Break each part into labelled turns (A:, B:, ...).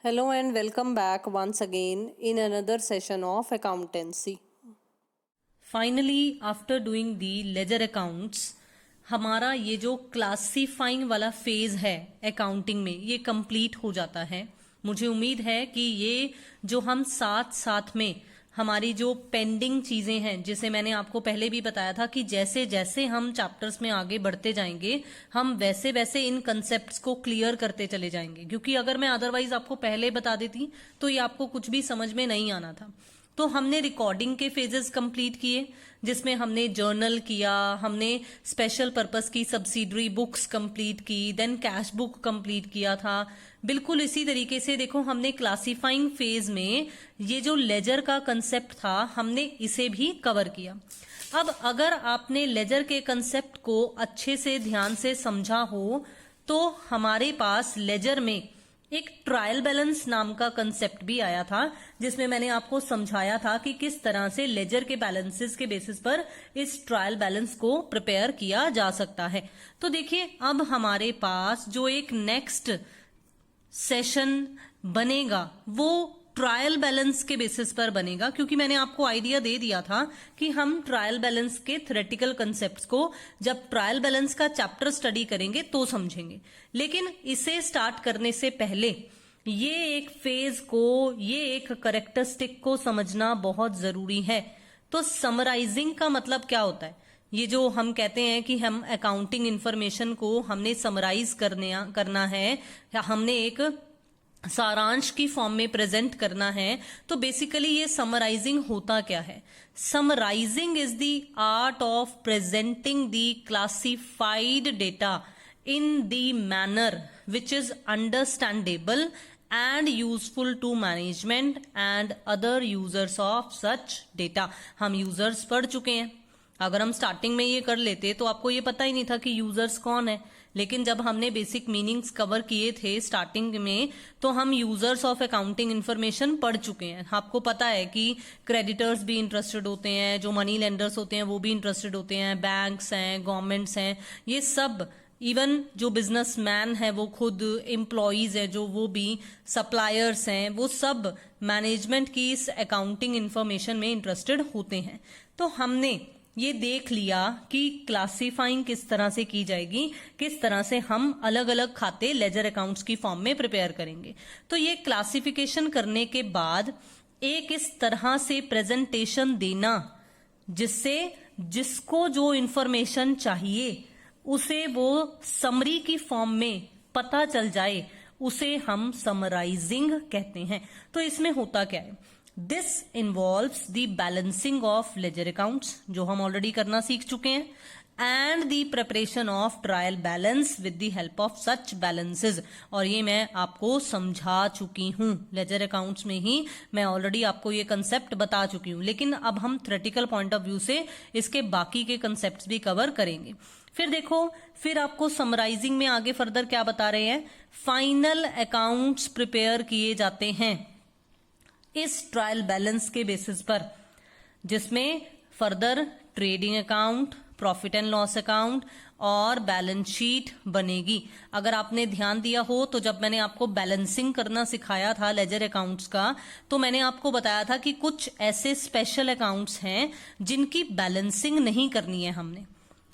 A: Hello and welcome back once again in another session of accountancy.
B: Finally after doing the ledger accounts हमारा ये जो classifying वाला phase है accounting में ये कंप्लीट हो जाता है। मुझे उम्मीद है कि ये जो हम साथ साथ में हमारी जो पेंडिंग चीजें हैं, जिसे मैंने आपको पहले भी बताया था कि जैसे जैसे हम चैप्टर्स में आगे बढ़ते जाएंगे हम वैसे वैसे इन कंसेप्ट्स को क्लियर करते चले जाएंगे, क्योंकि अगर मैं अदरवाइज आपको पहले बता देती तो ये आपको कुछ भी समझ में नहीं आना था। तो हमने रिकॉर्डिंग के फेजेस कंप्लीट किए, जिसमें हमने जर्नल किया, हमने स्पेशल पर्पस की सब्सिडरी बुक्स कंप्लीट की, देन कैश बुक कंप्लीट किया था। बिल्कुल इसी तरीके से देखो हमने क्लासिफाइंग फेज में ये जो लेजर का कंसेप्ट था हमने इसे भी कवर किया। अब अगर आपने लेजर के कंसेप्ट को अच्छे से ध्यान से समझा हो तो हमारे पास लेजर में एक ट्रायल बैलेंस नाम का कंसेप्ट भी आया था, जिसमें मैंने आपको समझाया था कि किस तरह से लेजर के बैलेंसेस के बेसिस पर इस ट्रायल बैलेंस को प्रिपेयर किया जा सकता है। तो देखिए अब हमारे पास जो एक नेक्स्ट सेशन बनेगा वो ट्रायल बैलेंस के बेसिस पर बनेगा, क्योंकि मैंने आपको आइडिया दे दिया था कि हम ट्रायल बैलेंस के थ्योरेटिकल कंसेप्ट्स को जब ट्रायल बैलेंस का चैप्टर स्टडी करेंगे तो समझेंगे। लेकिन इसे स्टार्ट करने से पहले ये एक फेज को, ये एक करेक्टरिस्टिक को समझना बहुत जरूरी है। तो समराइजिंग का मतलब क्या होता है? ये जो हम कहते हैं कि हम अकाउंटिंग इंफॉर्मेशन को हमने समराइज करना है या हमने एक सारांश की फॉर्म में प्रेजेंट करना है, तो बेसिकली ये समराइजिंग होता क्या है? Summarising is the art of presenting the classified data in the manner which is understandable and useful to management and other users of such data. हम यूजर्स पढ़ चुके हैं। अगर हम स्टार्टिंग में ये कर लेते तो आपको ये पता ही नहीं था कि यूजर्स कौन है, लेकिन जब हमने बेसिक मीनिंग्स कवर किए थे स्टार्टिंग में तो हम यूजर्स ऑफ अकाउंटिंग इंफॉर्मेशन पढ़ चुके हैं। आपको पता है कि क्रेडिटर्स भी इंटरेस्टेड होते हैं, जो मनी लेंडर्स होते हैं वो भी इंटरेस्टेड होते हैं, बैंक्स हैं, गवर्नमेंट्स हैं, ये सब, इवन जो बिजनेसमैन है वो खुद, एम्प्लॉयज है जो वो भी, सप्लायर्स हैं, वो सब मैनेजमेंट की इस अकाउंटिंग इंफॉर्मेशन में इंटरेस्टेड होते हैं। तो हमने ये देख लिया कि क्लासिफाइंग किस तरह से की जाएगी, किस तरह से हम अलग अलग खाते लेजर अकाउंट्स की फॉर्म में प्रिपेयर करेंगे। तो ये क्लासिफिकेशन करने के बाद एक इस तरह से प्रेजेंटेशन देना जिससे जिसको जो इंफॉर्मेशन चाहिए उसे वो समरी की फॉर्म में पता चल जाए, उसे हम समराइजिंग कहते हैं। तो इसमें होता क्या है? This involves the balancing of ledger accounts, जो हम ऑलरेडी करना सीख चुके हैं, and the preparation of trial balance with the help of such balances. और ये मैं आपको समझा चुकी हूं, लेजर अकाउंट्स में ही मैं ऑलरेडी आपको ये कंसेप्ट बता चुकी हूं। लेकिन अब हम थ्योरेटिकल पॉइंट ऑफ व्यू से इसके बाकी के कंसेप्ट्स भी कवर करेंगे। फिर देखो, फिर आपको समराइजिंग में आगे फर्दर क्या बता रहे हैं? फाइनल अकाउंट्स प्रिपेयर किए जाते हैं इस ट्रायल बैलेंस के बेसिस पर, जिसमें further trading account, profit and loss account और बैलेंस शीट बनेगी। अगर आपने ध्यान दिया हो तो जब मैंने आपको बैलेंसिंग करना सिखाया था लेजर अकाउंट्स का, तो मैंने आपको बताया था कि कुछ ऐसे स्पेशल अकाउंट्स हैं जिनकी बैलेंसिंग नहीं करनी है हमने,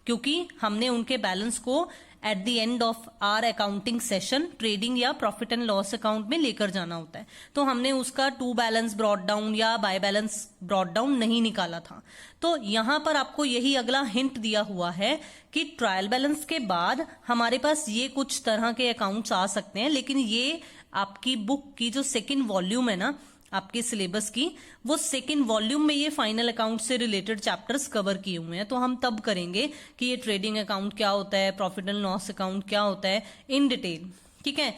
B: क्योंकि हमने उनके बैलेंस को at the end of our accounting session trading या प्रॉफिट एंड लॉस अकाउंट में लेकर जाना होता है। तो हमने उसका टू बैलेंस ब्रॉट डाउन या बाय बैलेंस ब्रॉट डाउन नहीं निकाला था। तो यहां पर आपको यही अगला हिंट दिया हुआ है कि ट्रायल बैलेंस के बाद हमारे पास ये कुछ तरह के अकाउंट्स आ सकते हैं, लेकिन ये आपकी बुक की जो सेकेंड वॉल्यूम है ना आपके सिलेबस की, वो सेकेंड वॉल्यूम में ये फाइनल अकाउंट से रिलेटेड चैप्टर्स कवर किए हुए हैं। तो हम तब करेंगे कि ये ट्रेडिंग अकाउंट क्या होता है, प्रॉफिट एंड लॉस अकाउंट क्या होता है, इन डिटेल। ठीक है,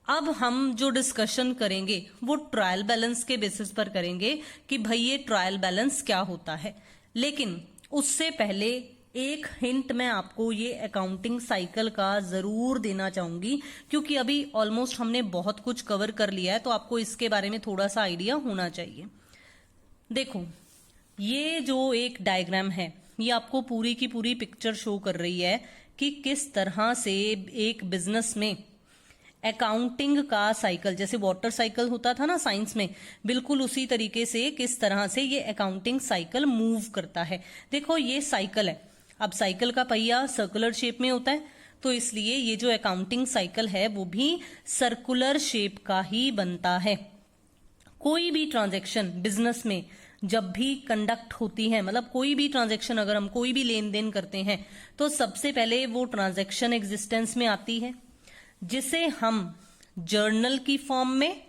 B: अब हम जो डिस्कशन करेंगे वो ट्रायल बैलेंस के बेसिस पर करेंगे कि भाई ये ट्रायल बैलेंस क्या होता है। लेकिन उससे पहले एक हिंट मैं आपको ये अकाउंटिंग साइकिल का जरूर देना चाहूंगी, क्योंकि अभी ऑलमोस्ट हमने बहुत कुछ कवर कर लिया है, तो आपको इसके बारे में थोड़ा सा आइडिया होना चाहिए। देखो, ये जो एक डायग्राम है ये आपको पूरी की पूरी पिक्चर शो कर रही है कि किस तरह से एक बिजनेस में अकाउंटिंग का साइकिल, जैसे वाटर साइकिल होता था ना साइंस में, बिल्कुल उसी तरीके से किस तरह से ये अकाउंटिंग साइकिल मूव करता है। देखो ये साइकिल है, अब साइकिल का पहिया सर्कुलर शेप में होता है, तो इसलिए ये जो अकाउंटिंग साइकिल है वो भी सर्कुलर शेप का ही बनता है। कोई भी ट्रांजैक्शन बिजनेस में जब भी कंडक्ट होती है, मतलब कोई भी ट्रांजैक्शन अगर हम कोई भी लेन देन करते हैं, तो सबसे पहले वो ट्रांजैक्शन एग्जिस्टेंस में आती है, जिसे हम जर्नल की फॉर्म में,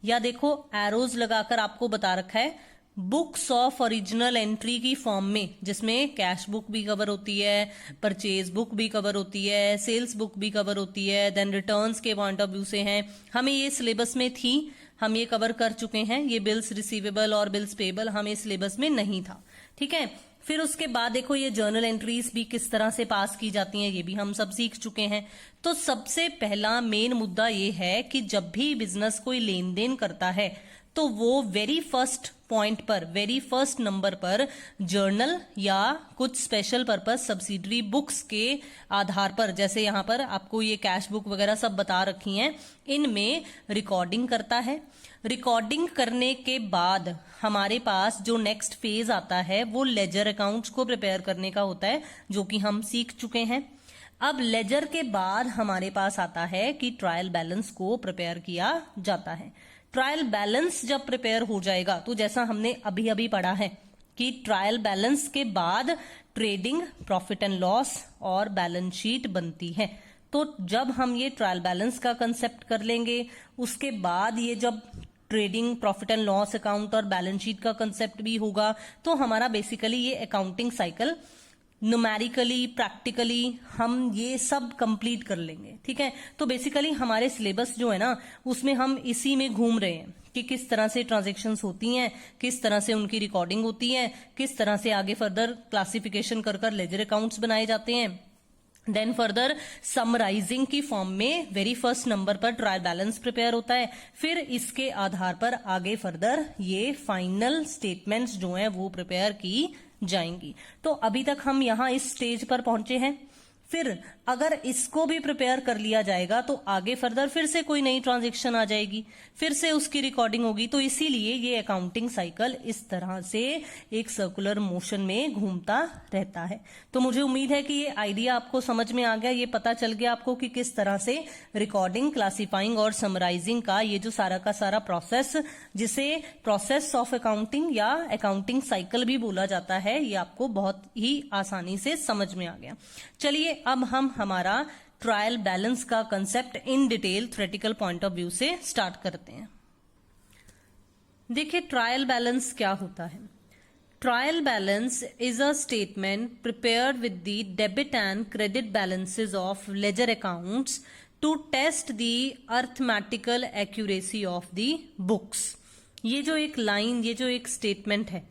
B: या देखो एरोज लगाकर आपको बता रखा है, बुक्स ऑफ ओरिजिनल एंट्री की फॉर्म में, जिसमें कैश बुक भी कवर होती है, परचेज बुक भी कवर होती है, सेल्स बुक भी कवर होती है, देन रिटर्न्स के पॉइंट ऑफ व्यू से हैं, हमें ये सिलेबस में थी, हम ये कवर कर चुके हैं। ये बिल्स रिसीवेबल और बिल्स पेबल हमें सिलेबस में नहीं था, ठीक है। फिर उसके बाद देखो ये जर्नल एंट्रीज भी किस तरह से पास की जाती हैं, ये भी हम सब सीख चुके हैं। तो सबसे पहला मेन मुद्दा ये है कि जब भी बिजनेस कोई लेन देन करता है तो वो वेरी फर्स्ट पॉइंट पर, वेरी फर्स्ट नंबर पर जर्नल या कुछ स्पेशल पर्पस सब्सिडरी बुक्स के आधार पर, जैसे यहां पर आपको ये कैश बुक वगैरह सब बता रखी हैं, इनमें रिकॉर्डिंग करता है। रिकॉर्डिंग करने के बाद हमारे पास जो नेक्स्ट फेज आता है वो लेजर अकाउंट्स को प्रिपेयर करने का होता है, जो कि हम सीख चुके हैं। अब लेजर के बाद हमारे पास आता है कि ट्रायल बैलेंस को प्रिपेयर किया जाता है। ट्रायल बैलेंस जब प्रिपेयर हो जाएगा, तो जैसा हमने अभी अभी पढ़ा है कि ट्रायल बैलेंस के बाद ट्रेडिंग, प्रॉफिट एंड लॉस और बैलेंस शीट बनती है। तो जब हम ये ट्रायल बैलेंस का कंसेप्ट कर लेंगे, उसके बाद ये जब trading, profit and loss account और बैलेंस शीट का कंसेप्ट भी होगा, तो हमारा बेसिकली ये अकाउंटिंग साइकिल न्यूमेरिकली, प्रैक्टिकली हम ये सब कंप्लीट कर लेंगे, ठीक है। तो बेसिकली हमारे सिलेबस जो है ना, उसमें हम इसी में घूम रहे हैं कि किस तरह से ट्रांजैक्शंस होती हैं, किस तरह से उनकी रिकॉर्डिंग होती है, किस तरह से आगे फर्दर क्लासिफिकेशन कर कर लेजर अकाउंट्स बनाए जाते हैं, देन फर्दर समराइजिंग की फॉर्म में वेरी फर्स्ट नंबर पर ट्रायल बैलेंस प्रिपेयर होता है, फिर इसके आधार पर आगे फर्दर ये फाइनल स्टेटमेंट्स जो हैं वो प्रिपेयर की जाएंगी। तो अभी तक हम यहां इस स्टेज पर पहुंचे हैं। फिर अगर इसको भी प्रिपेयर कर लिया जाएगा तो आगे फर्दर फिर से कोई नई ट्रांजैक्शन आ जाएगी, फिर से उसकी रिकॉर्डिंग होगी। तो इसीलिए ये अकाउंटिंग साइकिल इस तरह से एक सर्कुलर मोशन में घूमता रहता है। तो मुझे उम्मीद है कि ये आइडिया आपको समझ में आ गया, ये पता चल गया आपको कि किस तरह से रिकॉर्डिंग, क्लासिफाइंग और समराइजिंग का ये जो सारा का सारा प्रोसेस, जिसे प्रोसेस ऑफ अकाउंटिंग या अकाउंटिंग साइकिल भी बोला जाता है, ये आपको बहुत ही आसानी से समझ में आ गया। चलिए अब हम हमारा ट्रायल बैलेंस का concept in detail theoretical point of view से स्टार्ट करते हैं। देखिए ट्रायल बैलेंस क्या होता है। Trial balance is a statement prepared with the debit and credit balances of ledger accounts to test the arithmetical accuracy of the books. ये जो एक लाइन, ये जो एक स्टेटमेंट है,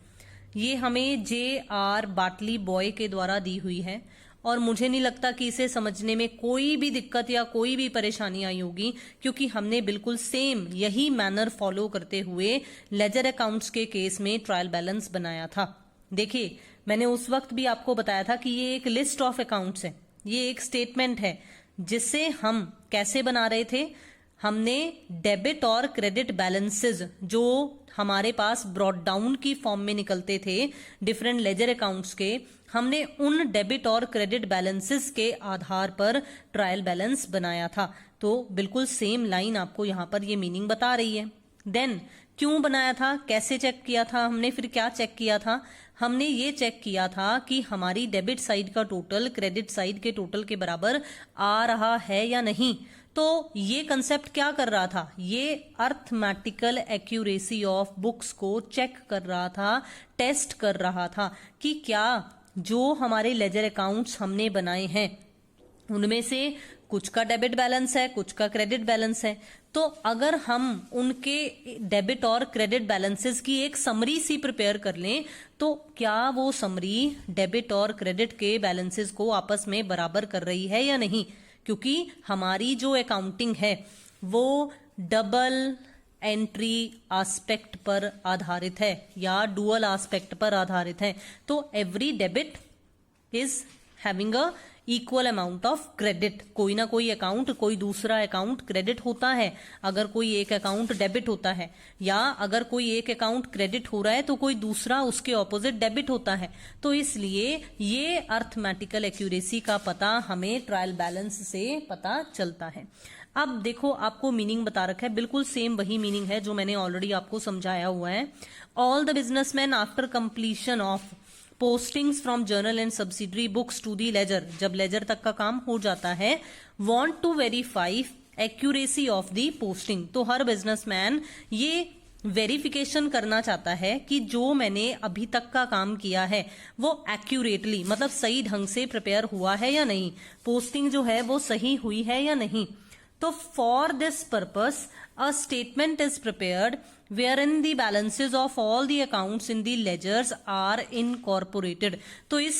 B: ये हमें J.R. बाटली बॉय के द्वारा दी हुई है, और मुझे नहीं लगता कि इसे समझने में कोई भी दिक्कत या कोई भी परेशानी आई होगी, क्योंकि हमने बिल्कुल सेम यही मैनर फॉलो करते हुए लेजर अकाउंट्स के केस में ट्रायल बैलेंस बनाया था। देखिए मैंने उस वक्त भी आपको बताया था कि ये एक लिस्ट ऑफ अकाउंट्स है, ये एक स्टेटमेंट है, जिसे हम कैसे बना रहे थे, हमने डेबिट और क्रेडिट बैलेंसेस जो हमारे पास ब्रॉट डाउन की फॉर्म में निकलते थे डिफरेंट लेजर अकाउंट्स के, हमने उन डेबिट और क्रेडिट बैलेंसेस के आधार पर ट्रायल बैलेंस बनाया था। तो बिल्कुल सेम लाइन आपको यहां पर ये मीनिंग बता रही है। देन क्यों बनाया था, कैसे चेक किया था हमने, फिर क्या चेक किया था, हमने ये चेक किया था कि हमारी डेबिट साइड का टोटल क्रेडिट साइड के टोटल के बराबर आ रहा है या नहीं। तो ये कंसेप्ट क्या कर रहा था, ये अर्थमेटिकल एक्यूरेसी ऑफ बुक्स को चेक कर रहा था, टेस्ट कर रहा था कि क्या जो हमारे लेजर अकाउंट्स हमने बनाए हैं उनमें से कुछ का डेबिट बैलेंस है, कुछ का क्रेडिट बैलेंस है। तो अगर हम उनके डेबिट और क्रेडिट बैलेंसेस की एक समरी सी प्रिपेयर कर लें, तो क्या वो समरी डेबिट और क्रेडिट के बैलेंसेस को आपस में बराबर कर रही है या नहीं, क्योंकि हमारी जो अकाउंटिंग है वो डबल एंट्री एस्पेक्ट पर आधारित है या डुअल एस्पेक्ट पर आधारित है। तो every debit is having a equal amount of credit. कोई ना कोई अकाउंट, कोई दूसरा अकाउंट क्रेडिट होता है अगर कोई एक अकाउंट डेबिट होता है, या अगर कोई एक अकाउंट क्रेडिट हो रहा है तो कोई दूसरा उसके ऑपोजिट डेबिट होता है। तो इसलिए ये अर्थमेटिकल एक्यूरेसी का पता हमें ट्रायल बैलेंस से पता चलता है। अब देखो आपको मीनिंग बता रखा है, बिल्कुल सेम वही मीनिंग है जो मैंने ऑलरेडी आपको समझाया हुआ है। All the businessman after completion of postings from journal and subsidiary books to the ledger, जब लेजर तक का काम हो जाता है, want to verify accuracy of the posting. तो हर बिजनेसमैन ये वेरिफिकेशन करना चाहता है कि जो मैंने अभी तक का काम किया है वो एक्यूरेटली, मतलब सही ढंग से प्रिपेयर हुआ है या नहीं, पोस्टिंग जो है वो सही हुई है या नहीं। तो for this purpose a statement is prepared wherein the balances of all the accounts in the ledgers are incorporated। तो इस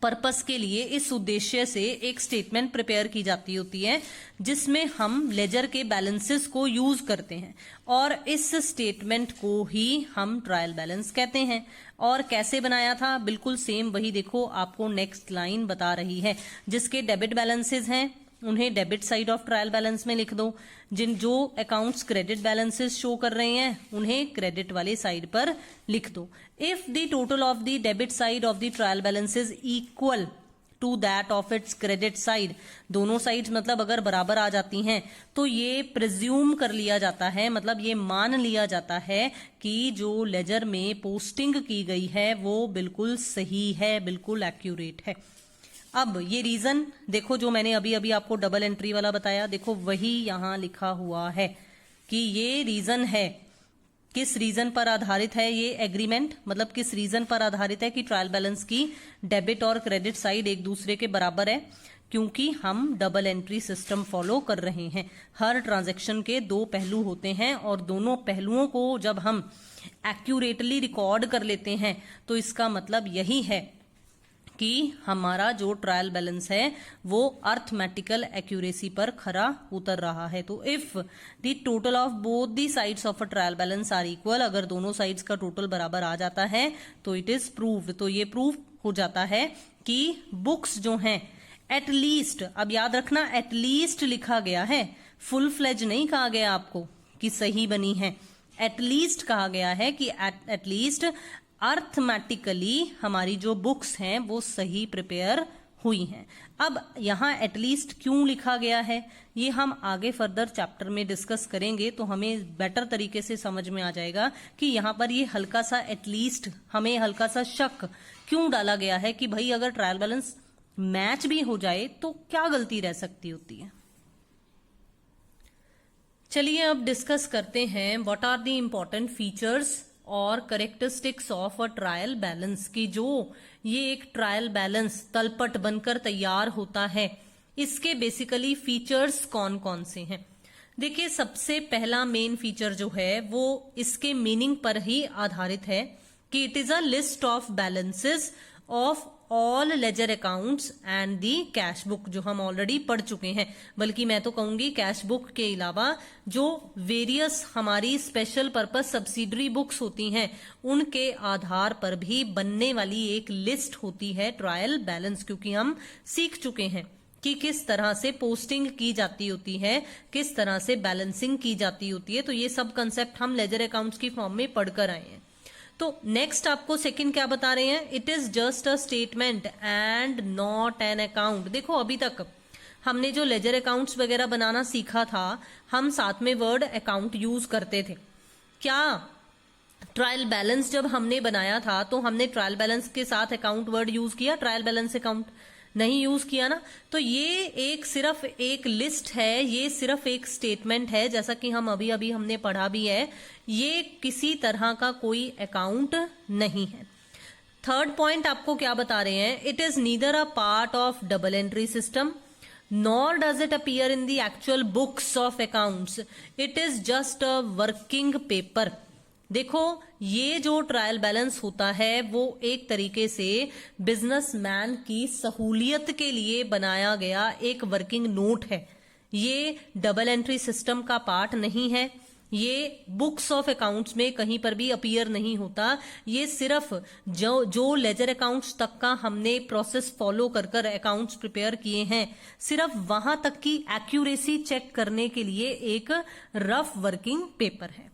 B: पर्पस के लिए, इस उद्देश्य से एक स्टेटमेंट प्रिपेयर की जाती होती है जिसमें हम लेजर के बैलेंसेस को यूज करते हैं, और इस स्टेटमेंट को ही हम ट्रायल बैलेंस कहते हैं। और कैसे बनाया था, बिल्कुल सेम वही देखो आपको नेक्स्ट लाइन बता रही है। जिसके डेबिट बैलेंसेस हैं उन्हें debit side of trial balance में लिख दो, जो अकाउंट्स क्रेडिट बैलेंसेस शो कर रहे हैं उन्हें क्रेडिट वाले साइड पर लिख दो। If the total of the debit side of the trial balance is equal to that of its credit side, दोनों साइड्स मतलब अगर बराबर आ जाती हैं तो ये प्रिज्यूम कर लिया जाता है, मतलब ये मान लिया जाता है कि जो लेजर में पोस्टिंग की गई है वो बिल्कुल सही है, बिल्कुल एक्यूरेट है। अब ये रीजन देखो, जो मैंने अभी अभी आपको डबल एंट्री वाला बताया, देखो वही यहां लिखा हुआ है कि ये रीजन है। किस रीजन पर आधारित है ये एग्रीमेंट, मतलब किस रीजन पर आधारित है कि ट्रायल बैलेंस की डेबिट और क्रेडिट साइड एक दूसरे के बराबर है, क्योंकि हम डबल एंट्री सिस्टम फॉलो कर रहे हैं। हर ट्रांजैक्शन के दो पहलू होते हैं और दोनों पहलुओं को जब हम एक्यूरेटली रिकॉर्ड कर लेते हैं तो इसका मतलब यही है कि हमारा जो ट्रायल बैलेंस है वो अर्थमेटिकल एक्यूरेसी पर खरा उतर रहा है। तो if the total of both the sides of a trial balance are equal, अगर दोनों साइड्स का टोटल बराबर आ जाता है तो इट इज प्रूव्ड। तो ये प्रूव हो जाता है कि बुक्स जो हैं एटलीस्ट, अब याद रखना एटलीस्ट लिखा गया है, फुल फ्लेज नहीं कहा गया आपको कि सही बनी है, एटलीस्ट कहा गया है कि एटलीस्ट अर्थमेटिकली हमारी जो बुक्स हैं वो सही प्रिपेयर हुई हैं। अब यहाँ एटलीस्ट क्यों लिखा गया है ये हम आगे फर्दर चैप्टर में डिस्कस करेंगे, तो हमें बेटर तरीके से समझ में आ जाएगा कि यहाँ पर ये हल्का सा एटलीस्ट, हमें हल्का सा शक क्यों डाला गया है कि भाई अगर ट्रायल बैलेंस मैच भी हो जाए तो क्या गलती रह सकती होती है। चलिए अब डिस्कस करते हैं what are the important features और characteristics of a trial balance की जो ये एक ट्रायल बैलेंस तलपट बनकर तैयार होता है, इसके बेसिकली फीचर्स कौन कौन से हैं। देखिए सबसे पहला मेन फीचर जो है वो इसके मीनिंग पर ही आधारित है कि it is a list of balances of all ledger accounts and the cash book, जो हम ऑलरेडी पढ़ चुके हैं। बल्कि मैं तो कहूंगी कैश बुक के अलावा जो वेरियस हमारी स्पेशल पर्पस सब्सिडरी बुक्स होती हैं उनके आधार पर भी बनने वाली एक लिस्ट होती है ट्रायल बैलेंस, क्योंकि हम सीख चुके हैं कि किस तरह से पोस्टिंग की जाती होती है, किस तरह से बैलेंसिंग की जाती होती है। तो ये सब कंसेप्ट हम लेजर अकाउंट्स की फॉर्म में पढ़कर आए हैं। तो नेक्स्ट आपको सेकंड क्या बता रहे हैं, it is just a statement and not an account. देखो अभी तक हमने जो लेजर अकाउंट्स वगैरह बनाना सीखा था हम साथ में वर्ड अकाउंट यूज करते थे। क्या ट्रायल बैलेंस जब हमने बनाया था तो हमने ट्रायल बैलेंस के साथ अकाउंट वर्ड यूज किया, ट्रायल बैलेंस अकाउंट नहीं यूज किया ना। तो ये एक सिर्फ एक लिस्ट है, ये सिर्फ एक स्टेटमेंट है, जैसा कि हम अभी अभी हमने पढ़ा भी है, ये किसी तरह का कोई अकाउंट नहीं है। थर्ड पॉइंट आपको क्या बता रहे हैं, it is neither a part of double entry system nor does it appear in the actual books of accounts, it is just a working paper. देखो ये जो ट्रायल बैलेंस होता है वो एक तरीके से बिजनेसमैन की सहूलियत के लिए बनाया गया एक वर्किंग नोट है। ये डबल एंट्री सिस्टम का पार्ट नहीं है, ये बुक्स ऑफ अकाउंट्स में कहीं पर भी अपीयर नहीं होता। ये सिर्फ जो लेजर अकाउंट्स तक का हमने प्रोसेस फॉलो कर कर अकाउंट्स प्रिपेयर किए हैं, सिर्फ वहां तक की एक्यूरेसी चेक करने के लिए एक रफ वर्किंग पेपर है।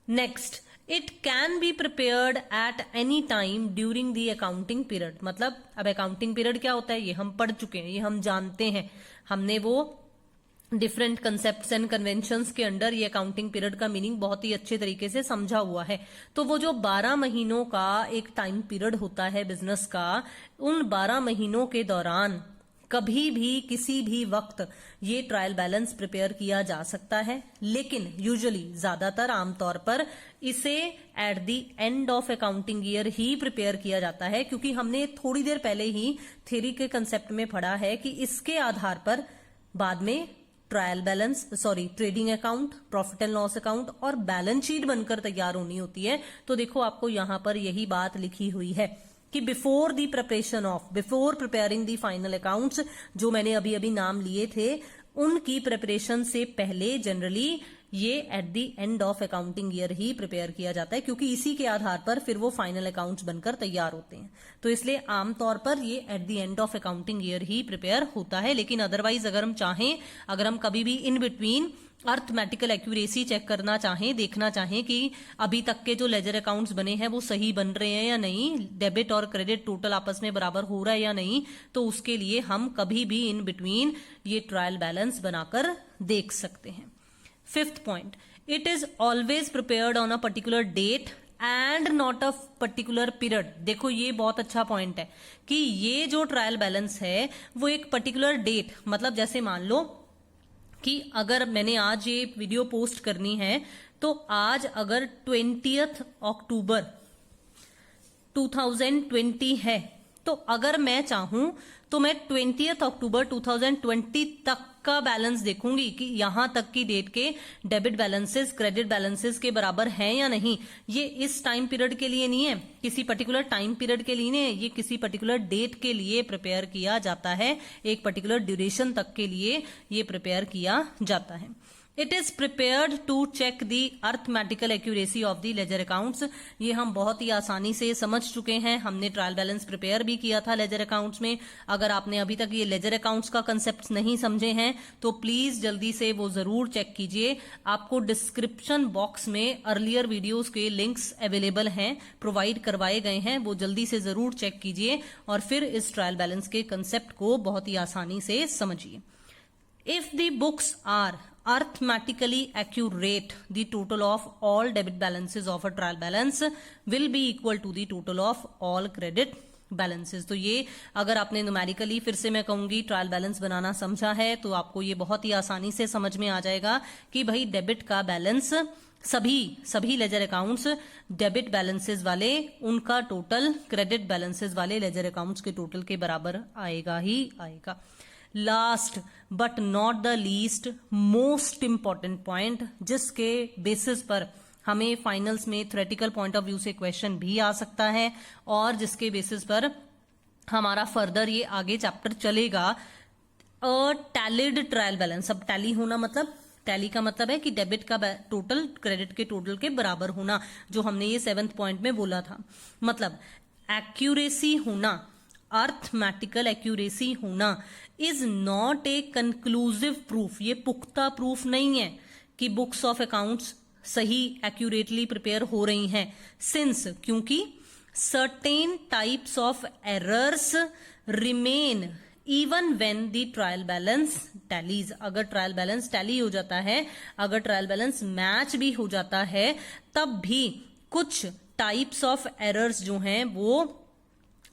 B: Next, it can be prepared at any time during the accounting period. मतलब अब अकाउंटिंग पीरियड क्या होता है ये हम पढ़ चुके हैं, ये हम जानते हैं, हमने वो डिफरेंट कंसेप्ट्स एंड कन्वेंशंस के अंडर ये अकाउंटिंग पीरियड का मीनिंग बहुत ही अच्छे तरीके से समझा हुआ है। तो वो जो 12 महीनों का एक टाइम पीरियड होता है बिजनेस का, उन 12 महीनों के दौरान कभी भी किसी भी वक्त ये ट्रायल बैलेंस प्रिपेयर किया जा सकता है, लेकिन यूजुअली ज्यादातर आमतौर पर इसे eight the end of accounting year he prepare किया जाता है, क्योंकि हमने थोड़ी देर पहले ही थ्योरी के कंसेप्ट में पढ़ा है कि इसके आधार पर बाद में trial balance trading account, profit and loss account और बैलेंस शीट बनकर तैयार होनी होती है। तो देखो आपको यहां पर यही बात लिखी हुई है कि before preparing the final accounts, जो मैंने अभी अभी नाम लिए थे, उनकी प्रिपरेशन से पहले जनरली ये eight the end of accounting year he prepare किया जाता है, क्योंकि इसी के आधार पर फिर वो फाइनल अकाउंट्स बनकर तैयार होते हैं। तो इसलिए आमतौर पर ये eight the end of accounting year he prepare होता है। लेकिन अदरवाइज अगर हम चाहें, अगर हम कभी भी in between arithmetical accuracy check करना चाहें, देखना चाहें कि अभी तक के जो लेजर अकाउंट्स बने हैं वो सही बन रहे हैं या नहीं, डेबिट और क्रेडिट टोटल आपस में बराबर हो रहा है या नहीं, तो उसके लिए हम कभी भी इन बिटवीन ये ट्रायल बैलेंस बनाकर देख सकते हैं। Fifth point, it is always prepared on a particular date and not a particular period. देखो ये बहुत अच्छा पॉइंट है कि ये जो ट्रायल बैलेंस है वो एक पर्टिकुलर डेट, मतलब जैसे मान लो कि अगर मैंने आज ये वीडियो पोस्ट करनी है तो आज अगर 20 अक्टूबर 2020 है, तो अगर मैं चाहूं तो मैं 20 अक्टूबर 2020 तक का बैलेंस देखूंगी कि यहां तक की डेट के डेबिट बैलेंसेस क्रेडिट बैलेंसेस के बराबर हैं या नहीं। ये इस टाइम पीरियड के लिए नहीं है, किसी पर्टिकुलर टाइम पीरियड के लिए नहीं है, ये किसी पर्टिकुलर डेट के लिए प्रिपेयर किया जाता है, एक पर्टिकुलर ड्यूरेशन तक के लिए ये प्रिपेयर किया जाता है। It is prepared to check the arithmetical accuracy of the ledger accounts. ये हम बहुत ही आसानी से समझ चुके हैं, हमने ट्रायल बैलेंस प्रिपेयर भी किया था लेजर अकाउंट्स में। अगर आपने अभी तक ये लेजर अकाउंट्स का कंसेप्ट नहीं समझे हैं तो प्लीज जल्दी से वो जरूर चेक कीजिए। आपको डिस्क्रिप्शन बॉक्स में अर्लियर वीडियोस के लिंक्स अवेलेबल हैं, प्रोवाइड करवाए गए हैं, वो जल्दी से जरूर चेक कीजिए और फिर इस ट्रायल बैलेंस के कंसेप्ट को बहुत ही आसानी से समझिए। If the books are arithmetically accurate, the total of all debit balances of a trial balance will be equal to the total of all credit balances। तो ये अगर आपने न्यूमेरिकली, फिर से मैं कहूंगी, ट्रायल बैलेंस बनाना समझा है तो आपको ये बहुत ही आसानी से समझ में आ जाएगा कि भाई डेबिट का बैलेंस सभी लेजर अकाउंट्स डेबिट बैलेंसेस वाले उनका टोटल क्रेडिट बैलेंसेस वाले लेजर अकाउंट्स के टोटल के बराबर आएगा ही आएगा। Last but not the least most important point, जिसके बेसिस पर हमें फाइनल्स में थ्योरेटिकल पॉइंट ऑफ व्यू से क्वेश्चन भी आ सकता है और जिसके बेसिस पर हमारा फर्दर ये आगे चैप्टर चलेगा, अ टैलिड ट्रायल बैलेंस। अब टैली होना मतलब, टैली का मतलब है कि डेबिट का टोटल क्रेडिट के टोटल के बराबर होना, जो हमने ये 7th पॉइंट में बोला था। मतलब एक्यूरेसी होना, अर्थमेटिकल एक्यूरेसी होना is not a conclusive proof. ये पुख्ता प्रूफ नहीं है कि बुक्स ऑफ अकाउंट्स सही एक्यूरेटली प्रिपेयर हो रही हैं, सिंस क्योंकि certain types of errors remain even when the trial balance tallies. अगर ट्रायल बैलेंस टैली हो जाता है, अगर ट्रायल बैलेंस मैच भी हो जाता है, तब भी कुछ टाइप्स ऑफ एरर्स जो हैं वो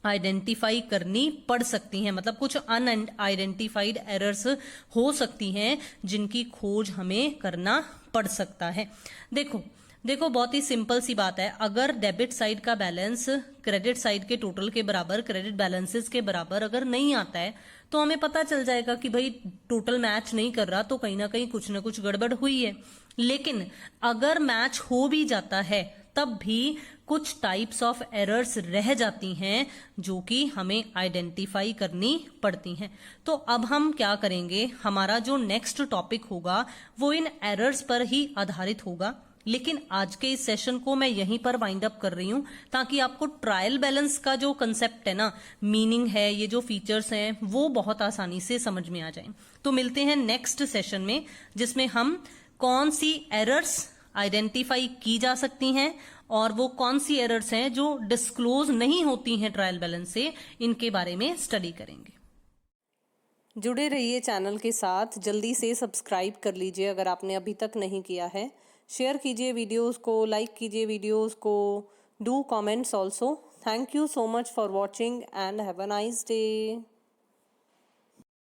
B: आइडेंटिफाई करनी पड़ सकती हैं। मतलब कुछ अनआइडेंटिफाइड एरर्स हो सकती हैं जिनकी खोज हमें करना पड़ सकता है। देखो बहुत ही सिंपल सी बात है, अगर डेबिट साइड का बैलेंस क्रेडिट साइड के टोटल के बराबर, क्रेडिट बैलेंसेस के बराबर अगर नहीं आता है तो हमें पता चल जाएगा कि भाई टोटल मैच नहीं कर रहा, तो कहीं ना कहीं कुछ ना कुछ गड़बड़ हुई है। लेकिन अगर मैच हो भी जाता है तब भी कुछ टाइप्स ऑफ एरर्स रह जाती हैं जो कि हमें आइडेंटिफाई करनी पड़ती हैं। तो अब हम क्या करेंगे, हमारा जो नेक्स्ट टॉपिक होगा वो इन एरर्स पर ही आधारित होगा। लेकिन आज के इस सेशन को मैं यहीं पर वाइंड अप कर रही हूं ताकि आपको ट्रायल बैलेंस का जो कंसेप्ट है ना, मीनिंग है, ये जो फीचर्स हैं, वो बहुत आसानी से समझ में आ जाएं। तो मिलते हैं नेक्स्ट सेशन में, जिसमें हम कौन सी एरर्स आइडेंटिफाई की जा सकती हैं और वो कौन सी एरर्स हैं जो डिस्क्लोज नहीं होती हैं ट्रायल बैलेंस से, इनके बारे में स्टडी करेंगे।
A: जुड़े रहिए चैनल के साथ, जल्दी से सब्सक्राइब कर लीजिए अगर आपने अभी तक नहीं किया है। शेयर कीजिए वीडियोस को, लाइक कीजिए वीडियोस को, do comments also. Thank you so much for watching and have a nice day.